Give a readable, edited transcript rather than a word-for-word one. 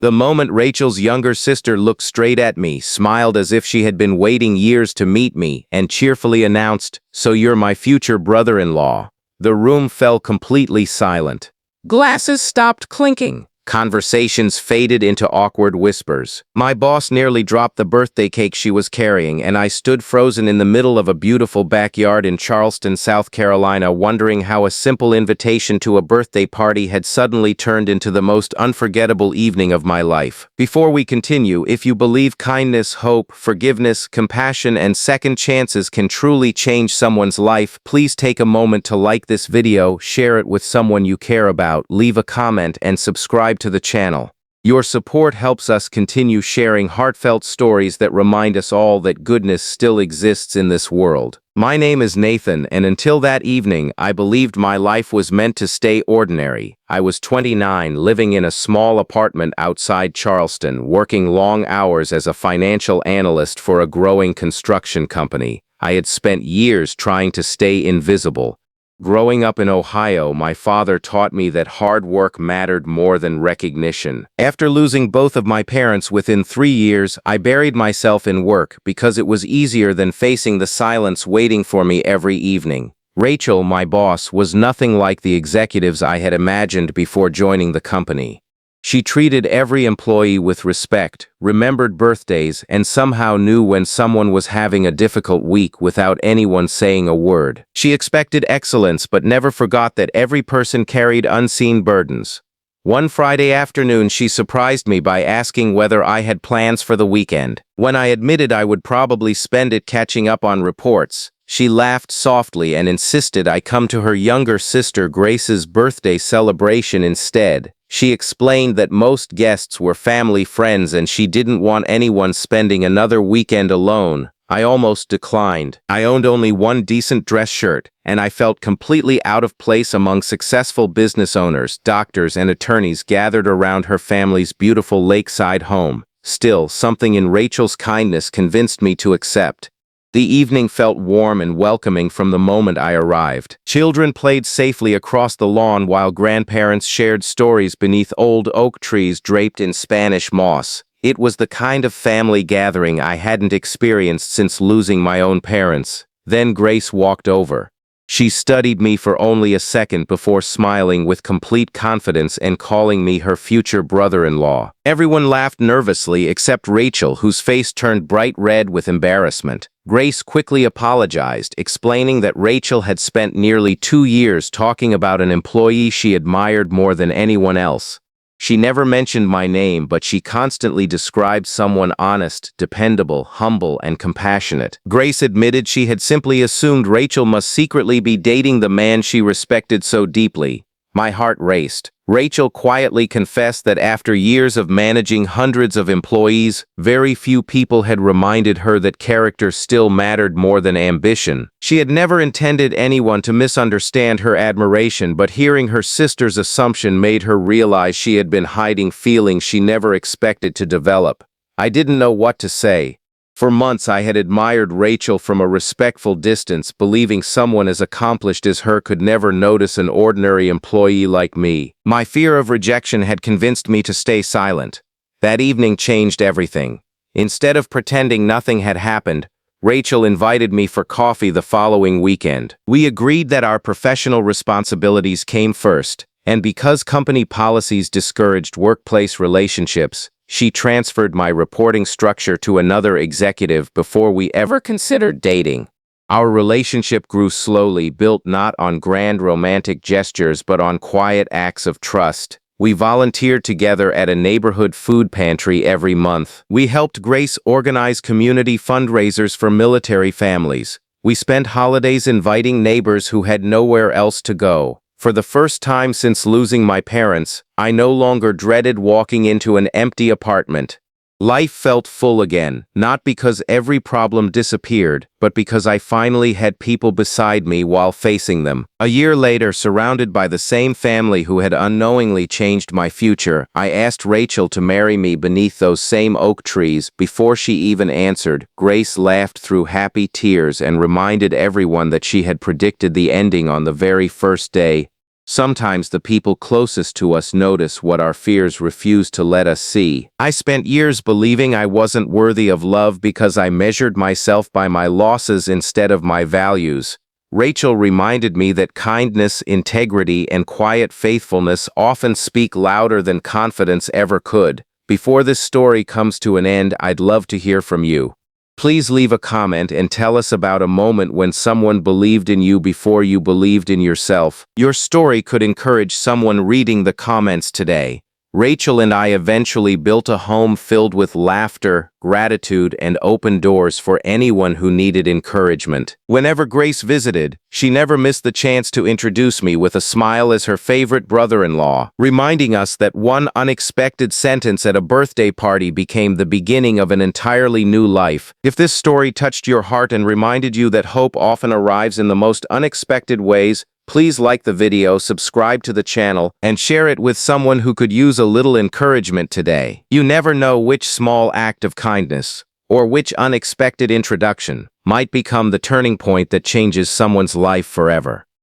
The moment Rachel's younger sister looked straight at me, smiled as if she had been waiting years to meet me, and cheerfully announced, "So you're my future brother-in-law." The room fell completely silent. Glasses stopped clinking. Conversations faded into awkward whispers. My boss nearly dropped the birthday cake she was carrying, and I stood frozen in the middle of a beautiful backyard in Charleston, South Carolina, wondering how a simple invitation to a birthday party had suddenly turned into the most unforgettable evening of my life. Before we continue, if you believe kindness, hope, forgiveness, compassion, and second chances can truly change someone's life, please take a moment to like this video, share it with someone you care about, leave a comment, and subscribe to the channel. Your support helps us continue sharing heartfelt stories that remind us all that goodness still exists in this world. My name is Nathan, and until that evening, I believed my life was meant to stay ordinary. I was 29, living in a small apartment outside Charleston, working long hours as a financial analyst for a growing construction company. I had spent years trying to stay invisible. Growing up in Ohio, my father taught me that hard work mattered more than recognition. After losing both of my parents within 3 years, I buried myself in work because it was easier than facing the silence waiting for me every evening. Rachel, my boss, was nothing like the executives I had imagined before joining the company. She treated every employee with respect, remembered birthdays, and somehow knew when someone was having a difficult week without anyone saying a word. She expected excellence but never forgot that every person carried unseen burdens. One Friday afternoon, she surprised me by asking whether I had plans for the weekend. When I admitted I would probably spend it catching up on reports, she laughed softly and insisted I come to her younger sister Grace's birthday celebration instead. She explained that most guests were family friends and she didn't want anyone spending another weekend alone. I almost declined. I owned only one decent dress shirt, and I felt completely out of place among successful business owners, doctors, and attorneys gathered around her family's beautiful lakeside home. Still, something in Rachel's kindness convinced me to accept. The evening felt warm and welcoming from the moment I arrived. Children played safely across the lawn while grandparents shared stories beneath old oak trees draped in Spanish moss. It was the kind of family gathering I hadn't experienced since losing my own parents. Then Grace walked over. She studied me for only a second before smiling with complete confidence and calling me her future brother-in-law. Everyone laughed nervously except Rachel, whose face turned bright red with embarrassment. Grace quickly apologized, explaining that Rachel had spent nearly 2 years talking about an employee she admired more than anyone else. She never mentioned my name, but she constantly described someone honest, dependable, humble, and compassionate. Grace admitted she had simply assumed Rachel must secretly be dating the man she respected so deeply. My heart raced. Rachel quietly confessed that after years of managing hundreds of employees, very few people had reminded her that character still mattered more than ambition. She had never intended anyone to misunderstand her admiration, but hearing her sister's assumption made her realize she had been hiding feelings she never expected to develop. I didn't know what to say. For months I had admired Rachel from a respectful distance, believing someone as accomplished as her could never notice an ordinary employee like me. My fear of rejection had convinced me to stay silent. That evening changed everything. Instead of pretending nothing had happened, Rachel invited me for coffee the following weekend. We agreed that our professional responsibilities came first, and because company policies discouraged workplace relationships, she transferred my reporting structure to another executive before we ever considered dating. Our relationship grew slowly, built not on grand romantic gestures but on quiet acts of trust. We volunteered together at a neighborhood food pantry every month. We helped Grace organize community fundraisers for military families. We spent holidays inviting neighbors who had nowhere else to go. For the first time since losing my parents, I no longer dreaded walking into an empty apartment. Life felt full again, not because every problem disappeared, but because I finally had people beside me while facing them. A year later, surrounded by the same family who had unknowingly changed my future, I asked Rachel to marry me beneath those same oak trees. Before she even answered, Grace laughed through happy tears and reminded everyone that she had predicted the ending on the very first day. Sometimes the people closest to us notice what our fears refuse to let us see. I spent years believing I wasn't worthy of love because I measured myself by my losses instead of my values. Rachel reminded me that kindness, integrity, and quiet faithfulness often speak louder than confidence ever could. Before this story comes to an end, I'd love to hear from you. Please leave a comment and tell us about a moment when someone believed in you before you believed in yourself. Your story could encourage someone reading the comments today. Rachel and I eventually built a home filled with laughter, gratitude, and open doors for anyone who needed encouragement. Whenever Grace visited, she never missed the chance to introduce me with a smile as her favorite brother-in-law, reminding us that one unexpected sentence at a birthday party became the beginning of an entirely new life. If this story touched your heart and reminded you that hope often arrives in the most unexpected ways, please like the video, subscribe to the channel, and share it with someone who could use a little encouragement today. You never know which small act of kindness, or which unexpected introduction, might become the turning point that changes someone's life forever.